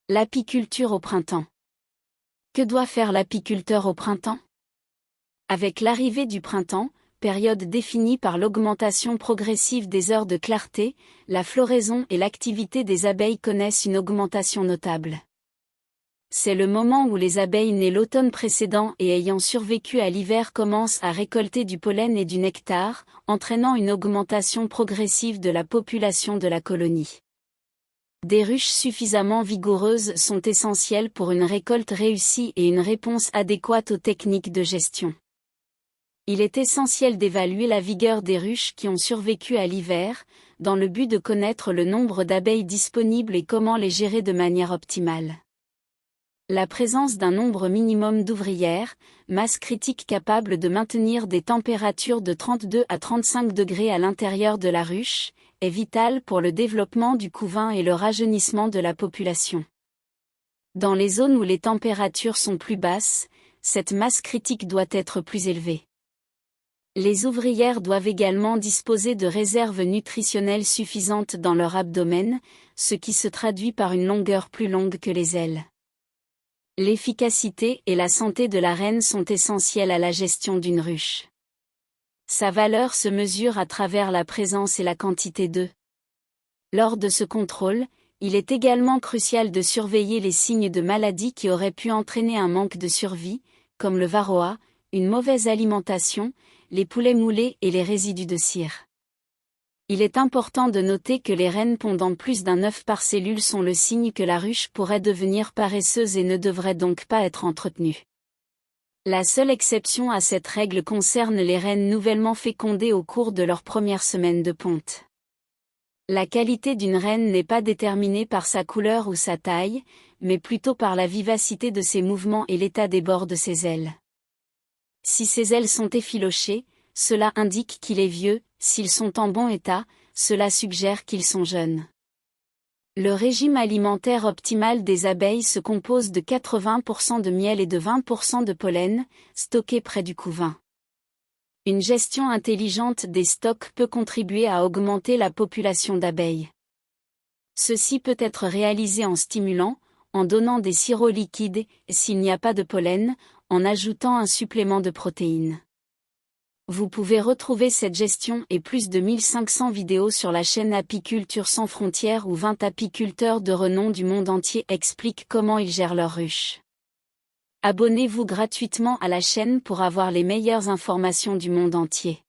L'apiculture au printemps. Que doit faire l'apiculteur au printemps? Avec l'arrivée du printemps, période définie par l'augmentation progressive des heures de clarté, la floraison et l'activité des abeilles connaissent une augmentation notable. C'est le moment où les abeilles nées l'automne précédent et ayant survécu à l'hiver commencent à récolter du pollen et du nectar, entraînant une augmentation progressive de la population de la colonie. Des ruches suffisamment vigoureuses sont essentielles pour une récolte réussie et une réponse adéquate aux techniques de gestion. Il est essentiel d'évaluer la vigueur des ruches qui ont survécu à l'hiver, dans le but de connaître le nombre d'abeilles disponibles et comment les gérer de manière optimale. La présence d'un nombre minimum d'ouvrières, masse critique capable de maintenir des températures de 32 à 35 degrés à l'intérieur de la ruche, est vitale pour le développement du couvain et le rajeunissement de la population. Dans les zones où les températures sont plus basses, cette masse critique doit être plus élevée. Les ouvrières doivent également disposer de réserves nutritionnelles suffisantes dans leur abdomen, ce qui se traduit par une longueur plus longue que les ailes. L'efficacité et la santé de la reine sont essentielles à la gestion d'une ruche. Sa valeur se mesure à travers la présence et la quantité d'œufs. Lors de ce contrôle, il est également crucial de surveiller les signes de maladie qui auraient pu entraîner un manque de survie, comme le varroa, une mauvaise alimentation, les poulets moulés et les résidus de cire. Il est important de noter que les reines pondant plus d'un œuf par cellule sont le signe que la ruche pourrait devenir paresseuse et ne devrait donc pas être entretenue. La seule exception à cette règle concerne les reines nouvellement fécondées au cours de leur première semaine de ponte. La qualité d'une reine n'est pas déterminée par sa couleur ou sa taille, mais plutôt par la vivacité de ses mouvements et l'état des bords de ses ailes. Si ses ailes sont effilochées, cela indique qu'il est vieux, s'ils sont en bon état, cela suggère qu'ils sont jeunes. Le régime alimentaire optimal des abeilles se compose de 80% de miel et de 20% de pollen, stockés près du couvain. Une gestion intelligente des stocks peut contribuer à augmenter la population d'abeilles. Ceci peut être réalisé en stimulant, en donnant des sirops liquides, s'il n'y a pas de pollen, en ajoutant un supplément de protéines. Vous pouvez retrouver cette gestion et plus de 1500 vidéos sur la chaîne Apiculture sans frontières où 20 apiculteurs de renom du monde entier expliquent comment ils gèrent leurs ruches. Abonnez-vous gratuitement à la chaîne pour avoir les meilleures informations du monde entier.